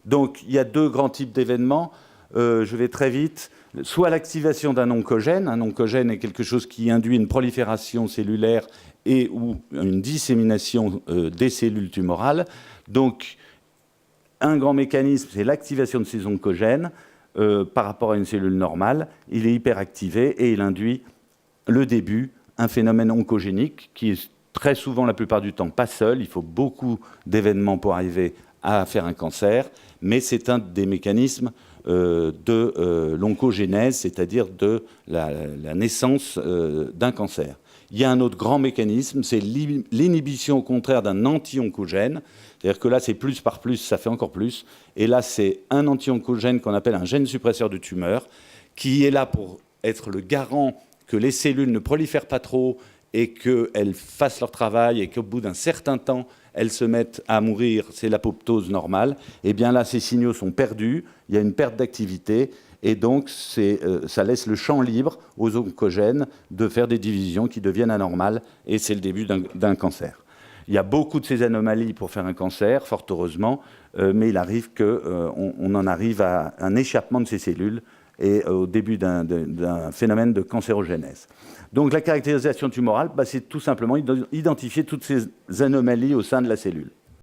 Donc, il y a deux grands types d'événements. Je vais très vite. Soit l'activation d'un oncogène. Un oncogène est quelque chose qui induit une prolifération cellulaire et ou une dissémination des cellules tumorales. Donc, un grand mécanisme, c'est l'activation de ces oncogènes par rapport à une cellule normale. Il est hyperactivé et il induit le début, un phénomène oncogénique qui est très souvent, la plupart du temps, pas seul. Il faut beaucoup d'événements pour arriver à faire un cancer, mais c'est un des mécanismes de l'oncogénèse, c'est-à-dire de la naissance d'un cancer. Il y a un autre grand mécanisme, c'est l'inhibition au contraire d'un anti-oncogène. C'est-à-dire que là, c'est plus par plus, ça fait encore plus. Et là, c'est un anti-oncogène qu'on appelle un gène suppresseur de tumeur, qui est là pour être le garant que les cellules ne prolifèrent pas trop et qu'elles fassent leur travail et qu'au bout d'un certain temps, elles se mettent à mourir, c'est l'apoptose normale. Et bien là, ces signaux sont perdus, il y a une perte d'activité, et donc ça laisse le champ libre aux oncogènes de faire des divisions qui deviennent anormales, et c'est le début d'un cancer. Il y a beaucoup de ces anomalies pour faire un cancer, fort heureusement, mais il arrive qu'on en arrive à un échappement de ces cellules et au début d'un phénomène de cancérogénèse. Donc la caractérisation tumorale, c'est tout simplement identifier toutes ces anomalies au sein de la cellule.